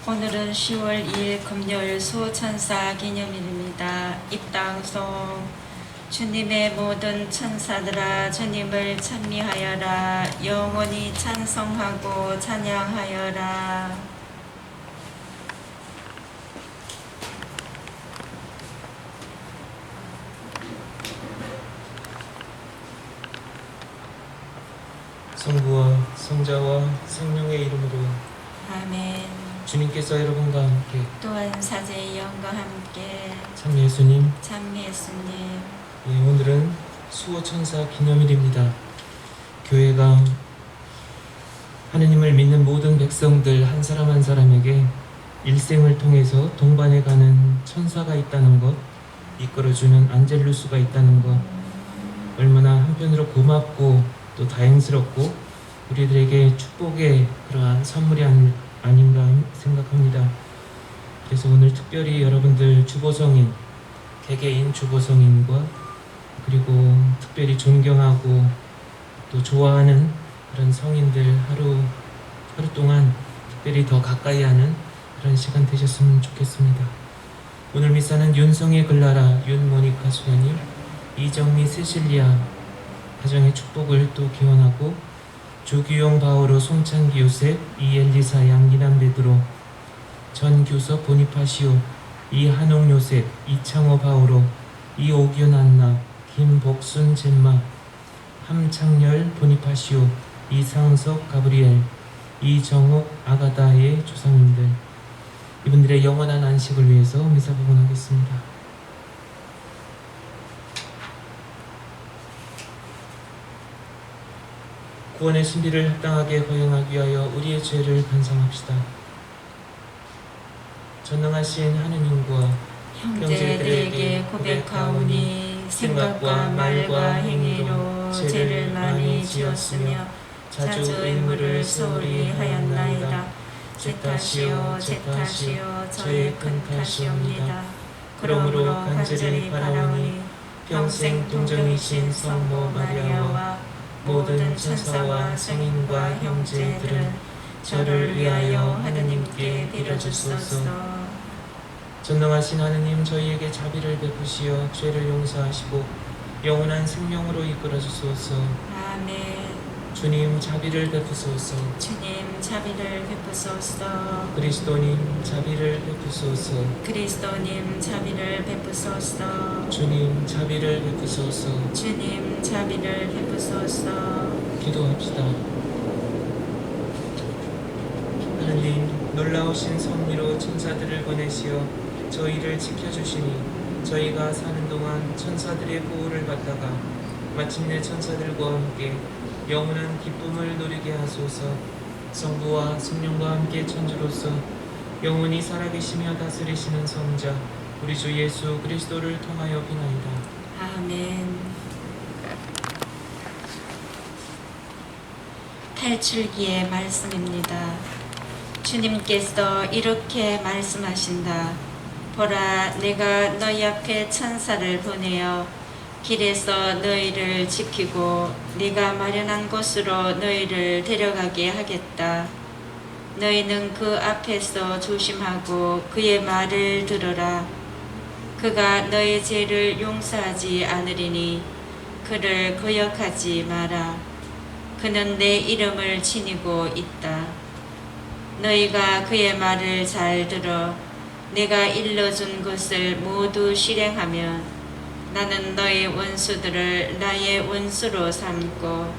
오늘은 10월 2일 금요일 수호천사 기념일입니다. 입당송. 주님의 모든 천사들아 주님을 찬미하여라. 영원히 찬송하고 찬양하여라. 성부와 성자와 성령의 이름으로 아멘. 주님께서 여러분과 함께 또한 사제의 영과 함께 참 예수님, 참 예수님. 오늘은 수호천사 기념일입니다. 교회가 하느님을 믿는 모든 백성들 한 사람 한 사람에게 일생을 통해서 동반해 가는 천사가 있다는 것, 이끌어주는 안젤루스가 있다는 것, 얼마나 한편으로 고맙고 또 다행스럽고 우리들에게 축복의 그러한 선물이 아닌가 생각합니다. 그래서 오늘 특별히 여러분들 주보성인, 개개인 주보성인과 그리고 특별히 존경하고 또 좋아하는 그런 성인들 하루 동안 특별히 더 가까이 하는 그런 시간 되셨으면 좋겠습니다. 오늘 미사는 윤성의 글라라, 윤모니카 수녀님, 이정미 세실리아 가정의 축복을 또 기원하고 조규용 바오로 송창기 요셉 이엘리사 양기남 베드로 전교섭 보니파시오 이한옥 요셉 이창호 바오로 이오균 안나 김복순 젬마 함창열 보니파시오 이상석 가브리엘 이정옥 아가다의 조상님들, 이분들의 영원한 안식을 위해서 미사 부분하겠습니다. 구원의 신비를 합당하게 허용하기 위하여 우리의 죄를 반성합시다. 전능하신 하느님과 형제들에게 고백하오니 생각과 말과 행위로 죄를 많이 지었으며 자주 의무를 소홀히 하였나이다. 제 탓이요 제 탓이요 저의 큰 탓이옵니다. 그러므로 간절히 바라오니 평생 동정이신 성모 마리아와 모든 천사와 성인과 형제들은 저를 위하여 하느님께 빌어주소서. 전능하신 하느님, 저희에게 자비를 베푸시어 죄를 용서하시고 영원한 생명으로 이끌어 주소서. 아멘. 주님, 자비를 베푸소서. 주님 자비를 베푸소서. 그리스도님, 자비를 베푸소서. 그리스도님 자비를 베푸소서. 주님, 자비를 베푸소서. 주님 자비를 베푸소서. 기도합시다. 하느님, 놀라우신 섭리로 천사들을 보내시어 저희를 지켜주시니 저희가 사는 동안 천사들의 보호를 받다가 마침내 천사들과 함께 영원한 기쁨을 누리게 하소서. 성부와 성령과 함께 천주로서 영원히 살아계시며 다스리시는 성자 우리 주 예수 그리스도를 통하여 비나이다. 아멘. 탈출기의 말씀입니다. 주님께서 이렇게 말씀하신다. 보라, 내가 너희 앞에 천사를 보내어 길에서 너희를 지키고 네가 마련한 곳으로 너희를 데려가게 하겠다. 너희는 그 앞에서 조심하고 그의 말을 들으라. 그가 너희 죄를 용서하지 않으리니 그를 거역하지 마라. 그는 내 이름을 지니고 있다. 너희가 그의 말을 잘 들어 내가 일러준 것을 모두 실행하면 나는 너희 원수들을 나의 원수로 삼고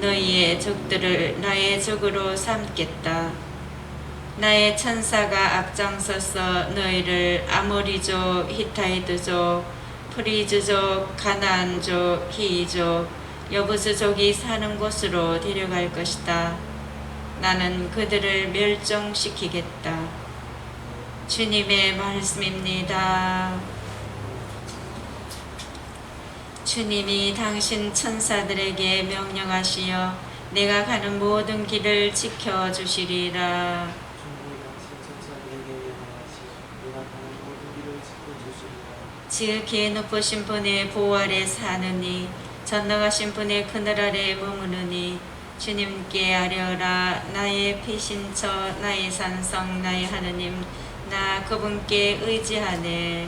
너희의 적들을 나의 적으로 삼겠다. 나의 천사가 앞장서서 너희를 아모리족, 히타이트족, 프리즈족, 가나안족, 히이족, 여부스족이 사는 곳으로 데려갈 것이다. 나는 그들을 멸종시키겠다. 주님의 말씀입니다. 주님이 당신 천사들에게 명령하시어 내가 가는 모든 길을 지켜주시리라. 지극히 높으신 분의 보호 아래 사느니 전능하신 분의 그늘 아래 머무르니 주님께 아뢰어라. 나의 피신처 나의 산성 나의 하느님 나 그분께 의지하네.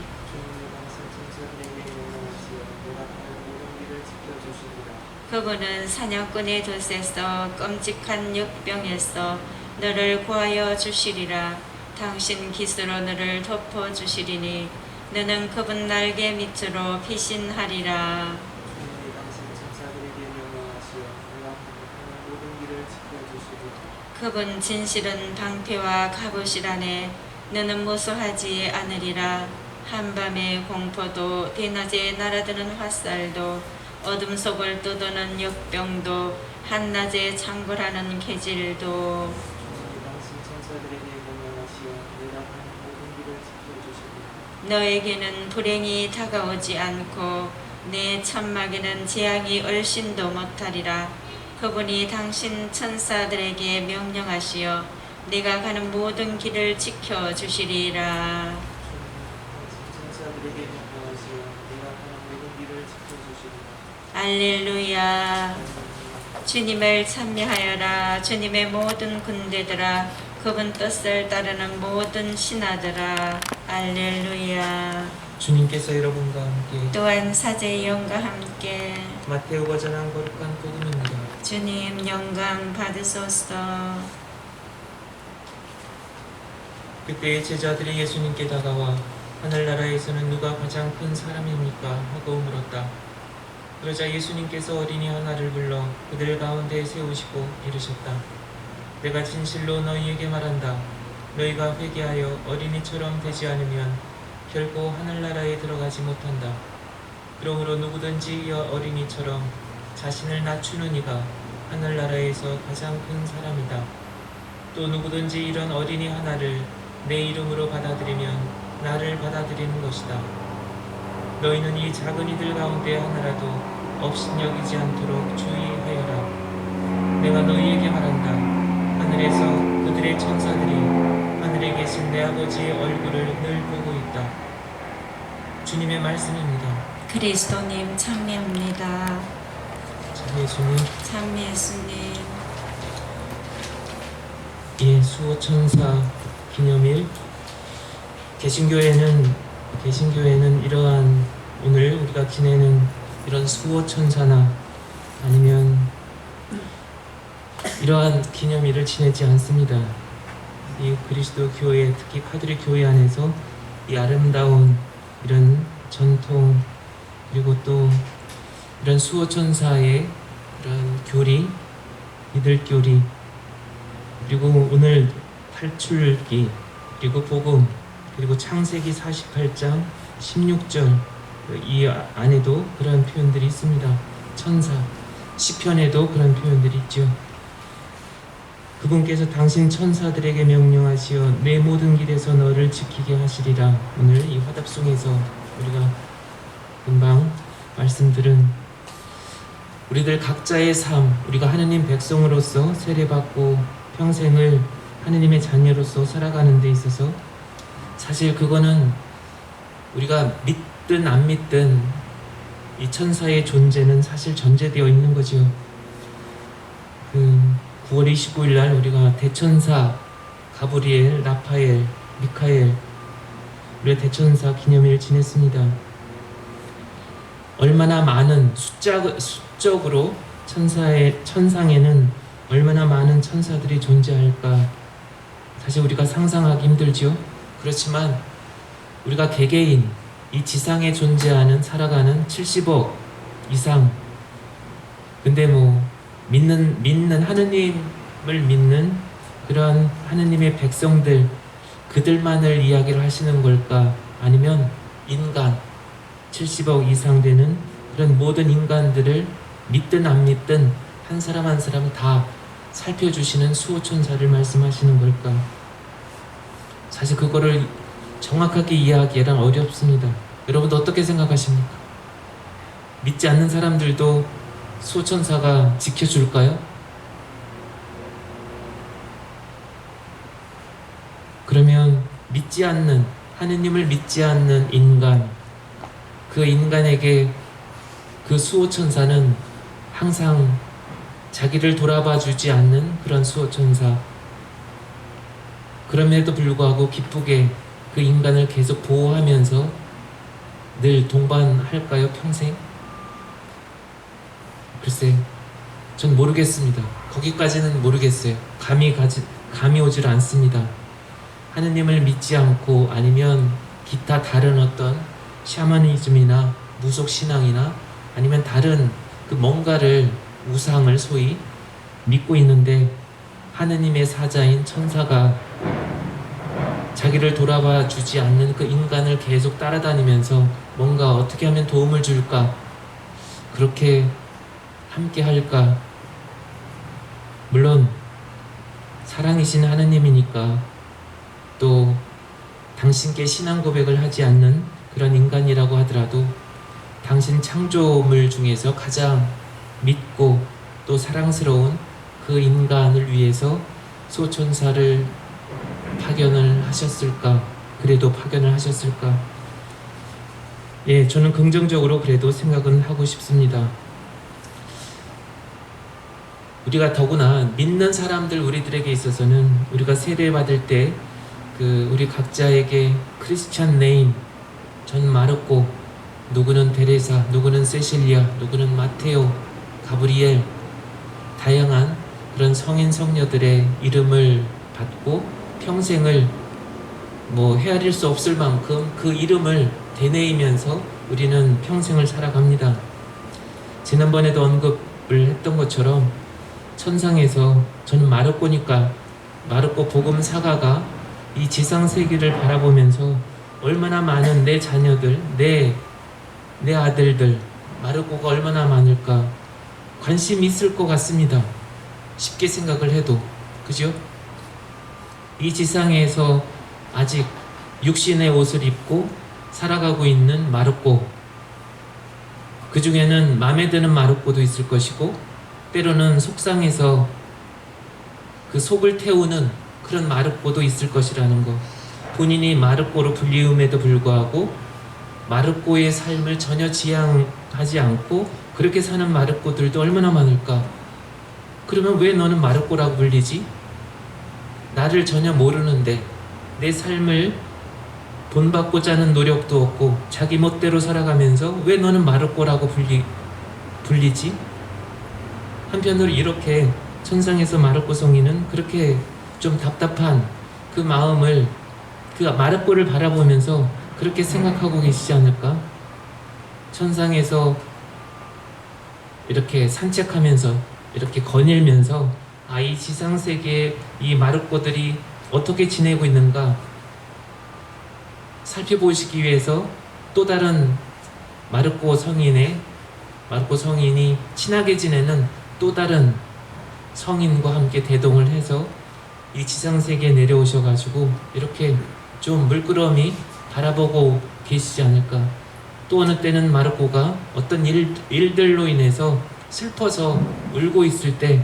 그분은 사냥꾼의 덫에서 끔찍한 역병에서 너를 구하여 주시리라. 당신 깃으로 너를 덮어 주시리니 너는 그분 날개 밑으로 피신하리라. 그분 진실은 방패와 갑옷이라네. 너는 무수하지 않으리라. 한밤의 공포도 대낮에 날아드는 화살도 어둠 속을 떠도는 역병도 한낮에 창궐하는 계질도 너에게는 불행이 다가오지 않고 내 천막에는 재앙이 얼씬도 못하리라. 그분이 당신 천사들에게 명령하시어 내가 가는 모든 길을 지켜주시리라. 알렐루야. 주님을 찬미하여라. 주님의 모든 군대들아, 그분 뜻을 따르는 모든 신하들아. 알렐루야. 주님께서 여러분과 함께 또한 사제의 영과 함께 마테오가 전한 거룩한 복음입니다. 주님 영광 받으소서. 그때 제자들이 예수님께 다가와 하늘나라에서는 누가 가장 큰 사람입니까? 하고 물었다. 그러자 예수님께서 어린이 하나를 불러 그들 가운데 세우시고 이르셨다. 내가 진실로 너희에게 말한다. 너희가 회개하여 어린이처럼 되지 않으면 결코 하늘나라에 들어가지 못한다. 그러므로 누구든지 이 어린이처럼 자신을 낮추는 이가 하늘나라에서 가장 큰 사람이다. 또 누구든지 이런 어린이 하나를 내 이름으로 받아들이면 나를 받아들이는 것이다. 너희는 이 작은 이들 가운데 하나라도 업신여기지 않도록 주의하여라. 내가 너희에게 말한다. 하늘에서 그들의 천사들이 하늘에 계신 내 아버지의 얼굴을 늘 보고 있다. 주님의 말씀입니다. 그리스도님 찬미합니다. 참 예수님. 찬미 예수님. 예, 수호천사 기념일. 개신교회는 이러한 오늘 우리가 지내는 이런 수호천사나 아니면 이러한 기념일을 지내지 않습니다. 이 그리스도 교회, 특히 카톨릭 교회 안에서 이 아름다운 이런 전통, 그리고 또 이런 수호천사의 그런 교리, 이들교리, 그리고 오늘 탈출기, 그리고 복음, 그리고 창세기 48장 16절 이 안에도 그런 표현들이 있습니다. 천사, 시편에도 그런 표현들이 있죠. 그분께서 당신 천사들에게 명령하시어 내 모든 길에서 너를 지키게 하시리라. 오늘 이 화답송에서 우리가 금방 말씀들은 우리들 각자의 삶, 우리가 하느님 백성으로서 세례받고 평생을 하느님의 자녀로서 살아가는 데 있어서 사실 그거는 우리가 믿든 안 믿든 이 천사의 존재는 사실 전제되어 있는 거죠. 9월 29일 날 우리가 대천사 가브리엘, 라파엘, 미카엘 우리의 대천사 기념일을 지냈습니다. 얼마나 많은 수적으로 천상에는 얼마나 많은 천사들이 존재할까 사실 우리가 상상하기 힘들죠. 그렇지만 우리가 개개인 이 지상에 존재하는 살아가는 70억 이상 근데 믿는 하느님을 믿는 그런 하느님의 백성들 그들만을 이야기를 하시는 걸까? 아니면 인간 70억 이상 되는 그런 모든 인간들을 믿든 안 믿든 한 사람 한 사람 다 살펴주시는 수호천사를 말씀하시는 걸까? 사실 그거를 정확하게 이해하기란 어렵습니다. 여러분도 어떻게 생각하십니까? 믿지 않는 사람들도 수호천사가 지켜줄까요? 그러면 믿지 않는, 하느님을 믿지 않는 인간, 그 인간에게 그 수호천사는 항상 자기를 돌아봐 주지 않는 그런 수호천사. 그럼에도 불구하고 기쁘게 그 인간을 계속 보호하면서 늘 동반할까요, 평생? 글쎄, 전 모르겠습니다. 거기까지는 모르겠어요. 감이 오질 않습니다. 하느님을 믿지 않고 아니면 기타 다른 어떤 샤머니즘이나 무속신앙이나 아니면 다른 그 뭔가를 우상을 소위 믿고 있는데, 하느님의 사자인 천사가 자기를 돌아봐 주지 않는 그 인간을 계속 따라다니면서 뭔가 어떻게 하면 도움을 줄까, 그렇게 함께 할까. 물론 사랑이신 하느님이니까, 또 당신께 신앙 고백을 하지 않는 그런 인간이라고 하더라도 당신 창조물 중에서 가장 믿고 또 사랑스러운 그 인간을 위해서 수호천사를 파견을 하셨을까? 그래도 파견을 하셨을까? 예, 저는 긍정적으로 그래도 생각은 하고 싶습니다. 우리가 더구나 믿는 사람들, 우리들에게 있어서는 우리가 세례받을 때 우리 각자에게 크리스찬 네임, 전 마르코, 누구는 데레사, 누구는 세실리아, 누구는 마테오, 가브리엘, 다양한 그런 성인 성녀들의 이름을 받고 평생을 헤아릴 수 없을 만큼 그 이름을 되뇌이면서 우리는 평생을 살아갑니다. 지난번에도 언급을 했던 것처럼 천상에서, 저는 마르코니까 마르코 복음 사가가 이 지상 세계를 바라보면서 얼마나 많은 내 자녀들, 내 아들들, 마르코가 얼마나 많을까 관심이 있을 것 같습니다. 쉽게 생각을 해도, 그죠? 이 지상에서 아직 육신의 옷을 입고 살아가고 있는 마르코, 그 중에는 마음에 드는 마르코도 있을 것이고, 때로는 속상해서 그 속을 태우는 그런 마르코도 있을 것이라는 거. 본인이 마르코로 불리움에도 불구하고 마르코의 삶을 전혀 지향하지 않고 그렇게 사는 마르코들도 얼마나 많을까? 그러면 왜 너는 마르코라고 불리지? 나를 전혀 모르는데, 내 삶을 본받고자 하는 노력도 없고 자기 멋대로 살아가면서 왜 너는 마르코라고 불리지? 한편으로 이렇게 천상에서 마르코 성인은 그렇게 좀 답답한 그 마음을, 그 마르코를 바라보면서 그렇게 생각하고 계시지 않을까? 천상에서 이렇게 산책하면서, 이렇게 거닐면서, 이 지상세계의 이 마르코들이 어떻게 지내고 있는가 살펴보시기 위해서 또 다른 마르코 성인이 친하게 지내는 또 다른 성인과 함께 대동을 해서 이 지상세계에 내려오셔가지고 이렇게 좀 물끄러미 바라보고 계시지 않을까. 또 어느 때는 마르코가 어떤 일들로 인해서 슬퍼서 울고 있을 때,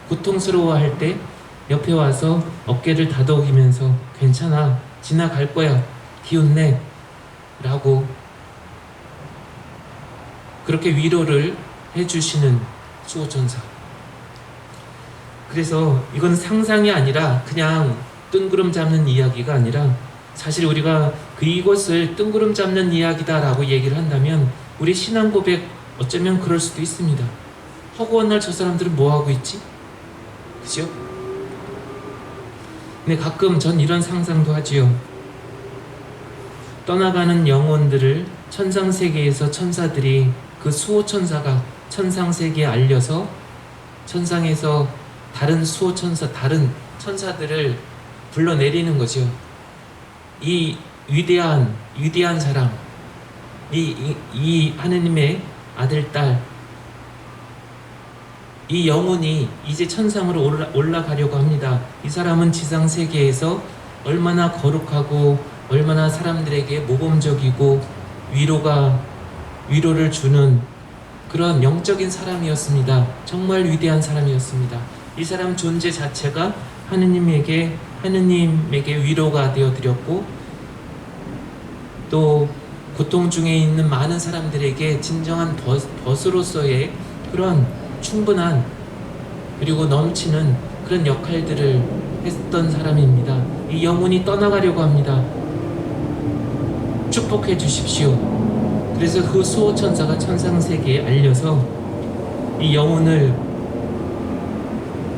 고통스러워할 때 옆에 와서 어깨를 다독이면서 괜찮아, 지나갈 거야, 기운내 라고 그렇게 위로를 해주시는 수호천사. 그래서 이건 상상이 아니라 그냥 뜬구름 잡는 이야기가 아니라, 사실 우리가 이것을 뜬구름 잡는 이야기다 라고 얘기를 한다면 우리 신앙 고백 어쩌면 그럴 수도 있습니다. 허구한 날 저 사람들은 뭐 하고 있지? 그죠? 근데 가끔 전 이런 상상도 하지요. 떠나가는 영혼들을 천상세계에서 천사들이, 그 수호천사가 천상세계에 알려서 천상에서 다른 수호천사, 다른 천사들을 불러내리는 거죠. 이 위대한 사람, 이 하느님의 아들, 딸, 이 영혼이 이제 천상으로 올라가려고 합니다. 이 사람은 지상 세계에서 얼마나 거룩하고 얼마나 사람들에게 모범적이고 위로를 주는 그런 영적인 사람이었습니다. 정말 위대한 사람이었습니다. 이 사람 존재 자체가 하느님에게 위로가 되어드렸고, 또 고통 중에 있는 많은 사람들에게 진정한 벗으로서의 그런 충분한 그리고 넘치는 그런 역할들을 했던 사람입니다. 이 영혼이 떠나가려고 합니다. 축복해 주십시오. 그래서 그 수호천사가 천상세계에 알려서 이 영혼을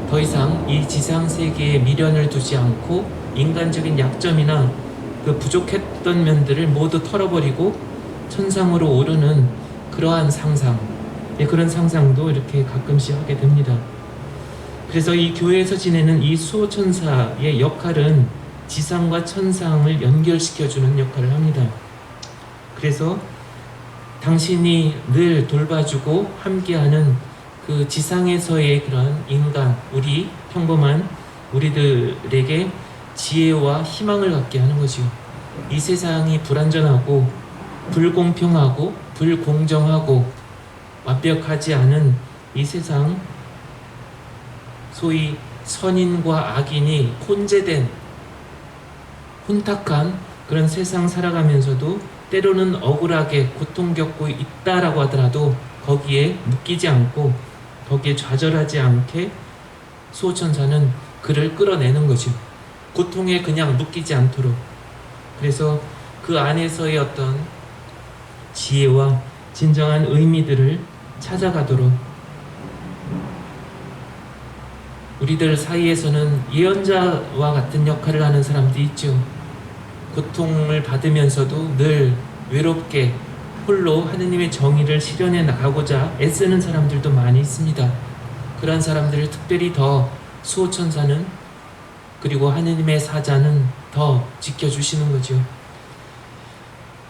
더 이상 이 지상세계에 미련을 두지 않고 인간적인 약점이나 그 부족했던 면들을 모두 털어버리고 천상으로 오르는 그러한 상상, 그런 상상도 이렇게 가끔씩 하게 됩니다. 그래서 이 교회에서 지내는 이 수호천사의 역할은 지상과 천상을 연결시켜주는 역할을 합니다. 그래서 당신이 늘 돌봐주고 함께하는 그 지상에서의 그런 인간, 우리 평범한 우리들에게 지혜와 희망을 갖게 하는 거지요. 이 세상이 불완전하고 불공평하고 불공정하고 완벽하지 않은 이 세상, 소위 선인과 악인이 혼재된 혼탁한 그런 세상 살아가면서도 때로는 억울하게 고통 겪고 있다라고 하더라도 거기에 묶이지 않고 거기에 좌절하지 않게 수호천사는 그를 끌어내는 거죠. 고통에 그냥 묶이지 않도록. 그래서 그 안에서의 어떤 지혜와 진정한 의미들을 찾아가도록. 우리들 사이에서는 예언자와 같은 역할을 하는 사람도 있죠. 고통을 받으면서도 늘 외롭게 홀로 하느님의 정의를 실현해 나가고자 애쓰는 사람들도 많이 있습니다. 그러한 사람들을 특별히 더 수호천사는, 그리고 하느님의 사자는 더 지켜주시는 거죠.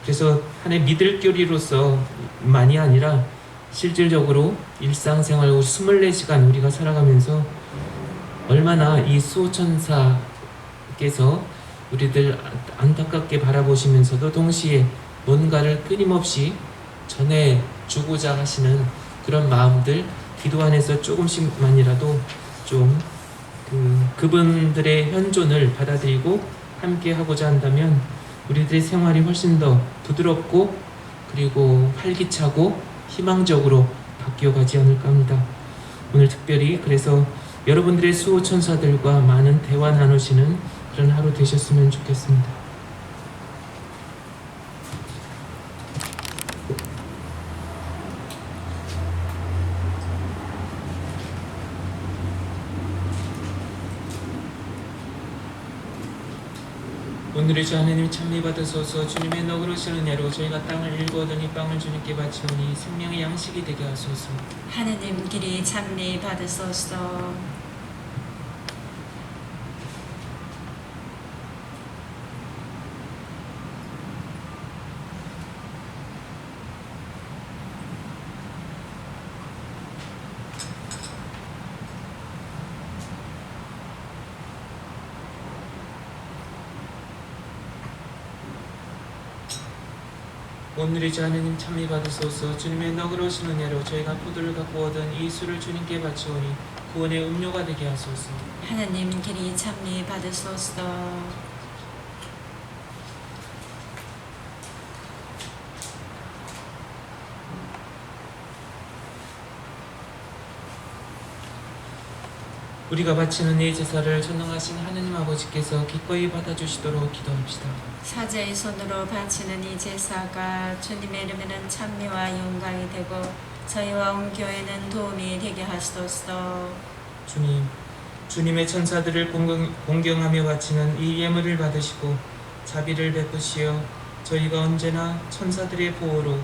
그래서 하나의 믿을교리로서 만이 아니라 실질적으로 일상생활 24시간 우리가 살아가면서 얼마나 이 수호천사께서 우리들 안타깝게 바라보시면서도 동시에 뭔가를 끊임없이 전해주고자 하시는 그런 마음들, 기도 안에서 조금씩만이라도 좀 그분들의 현존을 받아들이고 함께 하고자 한다면 우리들의 생활이 훨씬 더 부드럽고 그리고 활기차고 희망적으로 바뀌어가지 않을까 합니다. 오늘 특별히 그래서 여러분들의 수호천사들과 많은 대화 나누시는 그런 하루 되셨으면 좋겠습니다. 오늘의 주 하나님 찬미 받으소서. 주님의 너그러우신 은혜로 저희가 땅을 일구 얻으니 빵을 주님께 바치오니 생명의 양식이 되게 하소서. 하느님 길이 찬미 받으소서. 오늘의 주 하나님 찬미 받으소서. 주님의 너그러우신 은혜로 저희가 포도를 갖고 얻은 이 술을 주님께 바치오니 구원의 음료가 되게 하소서. 하느님 길이 찬미 받으소서. 우리가 바치는 이 제사를 전능하신 하느님 아버지께서 기꺼이 받아주시도록 기도합시다. 사제의 손으로 바치는 이 제사가 주님의 이름에는 찬미와 영광이 되고 저희와 온 교회는 도움이 되게 하소서. 주님, 주님의 천사들을 공경하며 바치는 이 예물을 받으시고 자비를 베푸시어 저희가 언제나 천사들의 보호로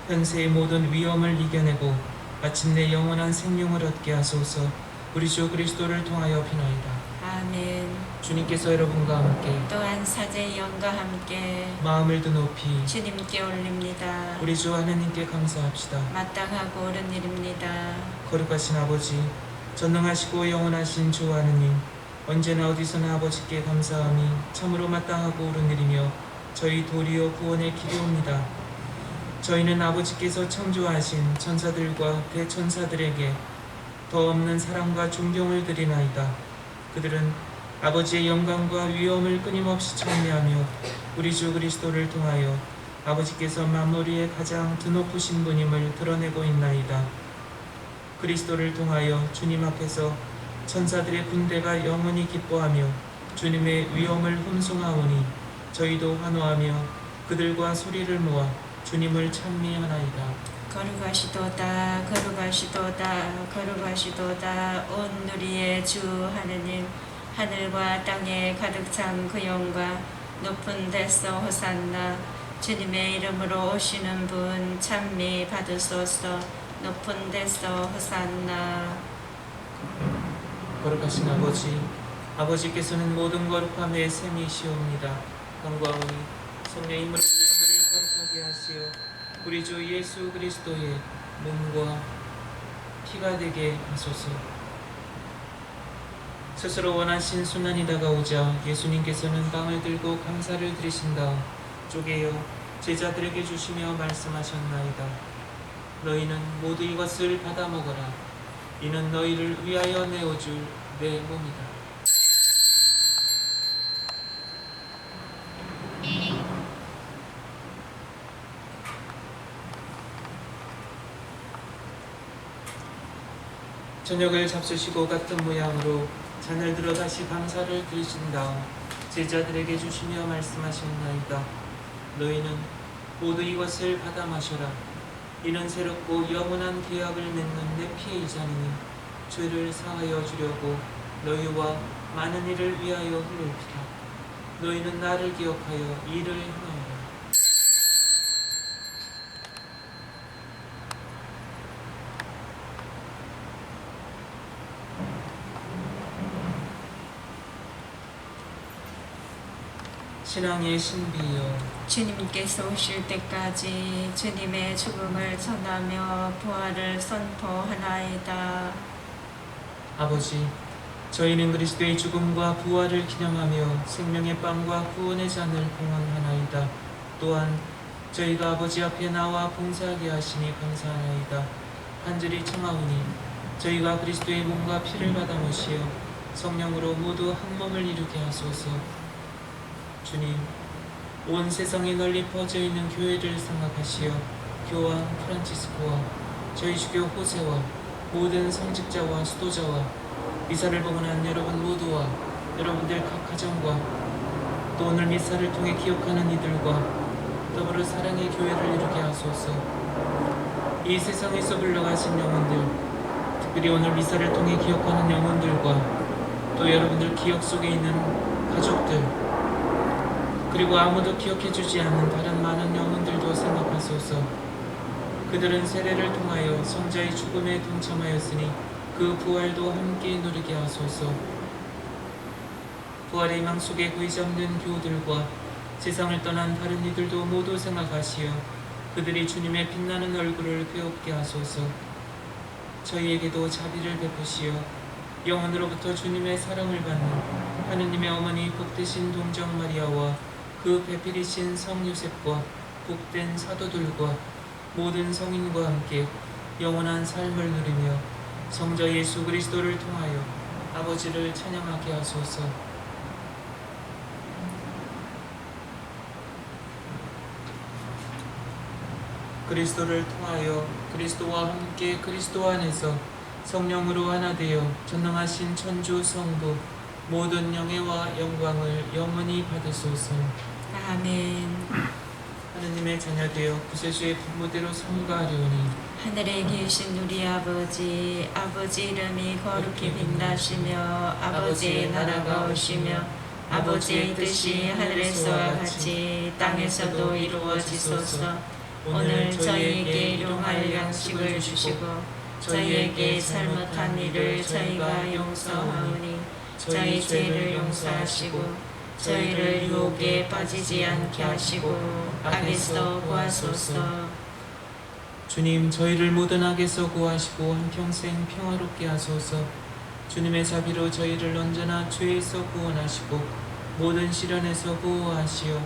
현세의 모든 위험을 이겨내고 마침내 영원한 생명을 얻게 하소서. 우리 주 그리스도를 통하여 비나이다. 아멘. 주님께서 여러분과 함께 또한 사제의 영과 함께 마음을 드높이 주님께 올립니다. 우리 주 하나님께 감사합시다. 마땅하고 옳은 일입니다. 거룩하신 아버지, 전능하시고 영원하신 주 하느님, 언제나 어디서나 아버지께 감사함이 참으로 마땅하고 옳은 일이며 저희 도리어 구원의 기도입니다. 저희는 아버지께서 창조하신 천사들과 대천사들에게 더 없는 사랑과 존경을 드리나이다. 그들은 아버지의 영광과 위엄을 끊임없이 찬미하며 우리 주 그리스도를 통하여 아버지께서 만물 위에 가장 드높으신 분임을 드러내고 있나이다. 그리스도를 통하여 주님 앞에서 천사들의 군대가 영원히 기뻐하며 주님의 위엄을 흠송하오니 저희도 환호하며 그들과 소리를 모아 주님을 찬미하나이다. 거룩하시도다 거룩하시도다 거룩하시도다 온 누리의 주 하느님 하늘과 땅에 가득 찬 그 영광 높은 데서 호산나 주님의 이름으로 오시는 분 찬미 받으소서 높은 데서 호산나. 거룩하신 아버지, 아버지께서는 모든 거룩함의 셈이시옵니다. 영광이 성령님으로 이름을 거룩하게 하시어 우리 주 예수 그리스도의 몸과 피가 되게 하소서. 스스로 원하신 순환이 다가오자 예수님께서는 빵을 들고 감사를 드리신 다음 쪼개어 제자들에게 주시며 말씀하셨나이다. 너희는 모두 이것을 받아 먹어라. 이는 너희를 위하여 내어줄 내 몸이다. 저녁을 잡수시고 같은 모양으로 잔을 들어 다시 감사를 드리신 다음 제자들에게 주시며 말씀하셨나이다. 너희는 모두 이것을 받아 마셔라. 이는 새롭고 영원한 계약을 맺는 내 피의 잔이니 죄를 사하여 주려고 너희와 많은 이를 위하여 흘릴 피라. 너희는 나를 기억하여 이를 행하여라. 신앙의 신비여, 주님께서 오실 때까지 주님의 죽음을 전하며 부활을 선포하나이다. 아버지, 저희는 그리스도의 죽음과 부활을 기념하며 생명의 빵과 구원의 잔을 봉헌하나이다. 또한 저희가 아버지 앞에 나와 봉사하게 하시니 감사하나이다. 간절히 청하오니 저희가 그리스도의 몸과 피를 받아 모시어 성령으로 모두 한 몸을 이루게 하소서. 주님, 온 세상에 널리 퍼져 있는 교회를 생각하시어 교황 프란치스코와 저희 주교 호세와 모든 성직자와 수도자와 미사를 봉헌한 여러분 모두와 여러분들 각 가정과 또 오늘 미사를 통해 기억하는 이들과 더불어 사랑의 교회를 이루게 하소서. 이 세상에서 불러가신 영혼들, 특별히 오늘 미사를 통해 기억하는 영혼들과 또 여러분들 기억 속에 있는 가족들, 그리고 아무도 기억해주지 않는 다른 많은 영혼들도 생각하소서. 그들은 세례를 통하여 성자의 죽음에 동참하였으니 그 부활도 함께 누리게 하소서. 부활의 희망 속에 거의 잠든 교우들과 세상을 떠난 다른 이들도 모두 생각하시어 그들이 주님의 빛나는 얼굴을 배웁게 하소서. 저희에게도 자비를 베푸시어 영원으로부터 주님의 사랑을 받는 하느님의 어머니 복되신 동정 마리아와 그 배필이신 성 요셉과 복된 사도들과 모든 성인과 함께 영원한 삶을 누리며 성자 예수 그리스도를 통하여 아버지를 찬양하게 하소서. 그리스도를 통하여 그리스도와 함께 그리스도 안에서 성령으로 하나 되어 전능하신 천주 성부 모든 영예와 영광을 영원히 받으소서. 아멘. 하느님의 자녀되어 구세주의 부모대로 삼가하려니 하늘에 계신 우리 아버지, 아버지 이름이 거룩히 빛나시며 아버지의 나라가 오시며 아버지의 뜻이 하늘에서와 같이 땅에서도 이루어지소서. 오늘 저희에게 일용할 양식을 주시고 저희에게 잘못한 일을 저희가 용서하오니 저희 죄를 용서하시고 저희를 유혹에 빠지지 않게 하시고 악에서 구하소서. 주님, 저희를 모든 악에서 구하시고 한평생 평화롭게 하소서. 주님의 자비로 저희를 언제나 죄에서 구원하시고 모든 시련에서 보호하시어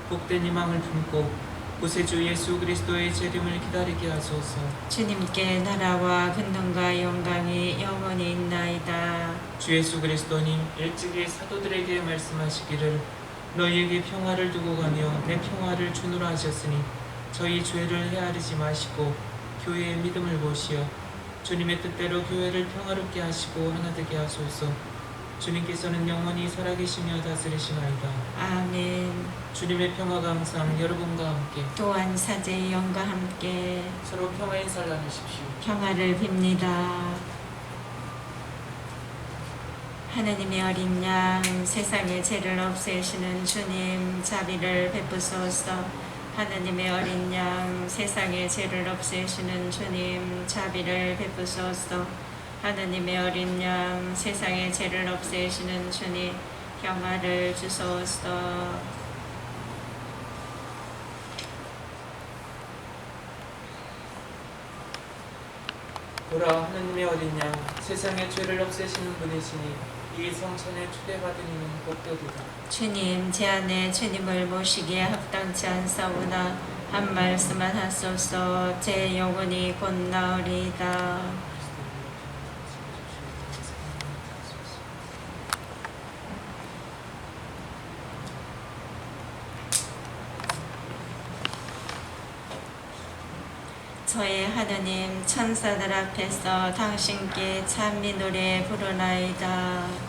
복된 희망을 품고 구세주 예수 그리스도의 재림을 기다리게 하소서. 주님께 나라와 근능과 영광이 영원히 있나이다. 주 예수 그리스도님, 일찍이 사도들에게 말씀하시기를 너희에게 평화를 두고 가며 내 평화를 주노라 하셨으니 저희 죄를 헤아리지 마시고 교회의 믿음을 보시어 주님의 뜻대로 교회를 평화롭게 하시고 하나 되게 하소서. 주님께서는 영원히 살아계시며 다스리시나이다. 아멘. 주님의 평화가 항상 여러분과 함께 또한 사제의 영과 함께 서로 평화의 인사를 나누십시오. 평화를 빕니다. 하느님의 어린 양, 세상의 죄를 없애시는 주님, 자비를 베푸소서. 하느님의 어린 양, 세상의 죄를 없애시는 주님, 자비를 베푸소서. 하느님의 어린 양, 세상의 죄를 없애시는 주님, 평화를 주소서. 보라, 하느님의 어린 양, 세상의 죄를 없애시는 분이시니 이 성천에 초대받은 이는 복되도다. 주님, 제 안에 주님을 모시기에 합당치 않사오나 한 말씀만 하소서. 제 영혼이 곧 나으리이다. 저의 하느님, 천사들 앞에서 당신께 찬미 노래 부르나이다.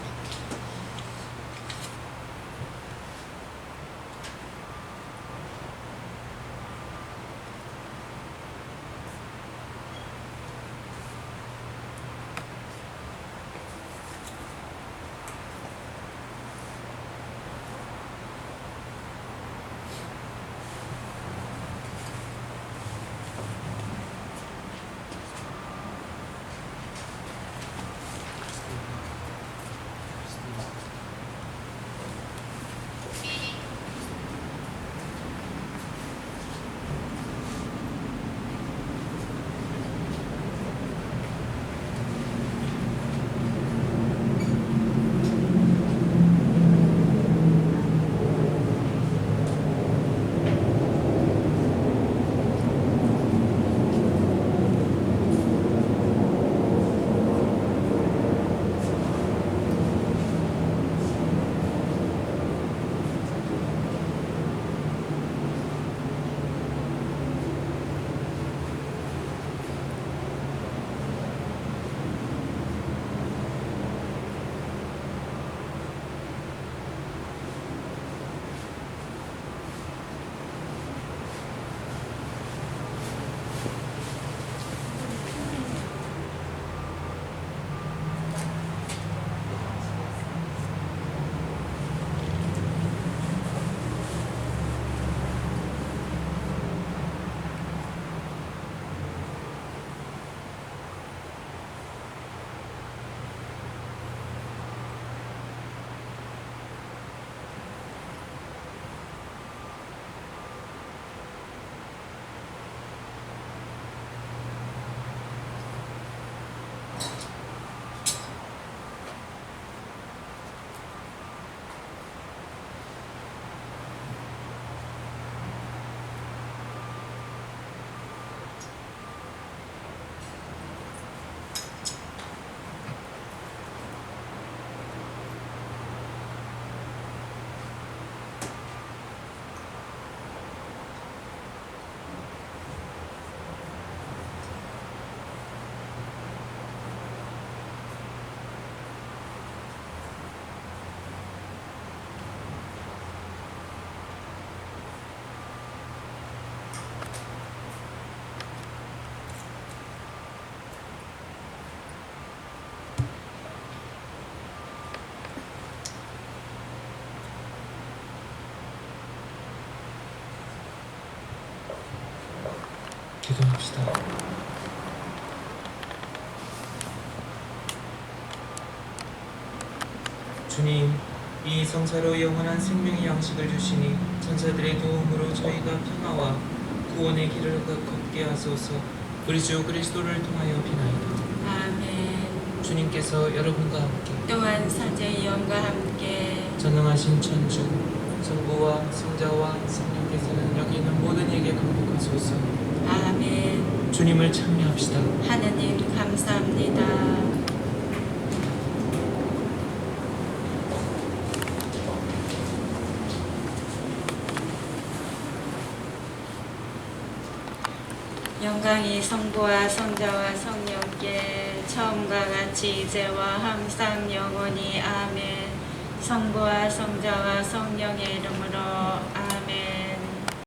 기도합시다. 주님, 이 성사로 영원한 생명의 양식을 주시니 천사들의 도움으로 저희가 평화와 구원의 길을 걷게 하소서. 우리 주 그리스도를 통하여 비나이다. 아멘. 주님께서 여러분과 함께 또한 사제의 영과 함께 전능하신 천주 성부와 성자와 성령께서는 여기 있는 모든 이에게 강복하소서. 아멘. 주님을 찬미합시다. 하느님 감사합니다. 영광이 성부와 성자와 성령께 처음과 같이 이제와 항상 영원히 아멘. 성부와 성자와 성령의 이름으로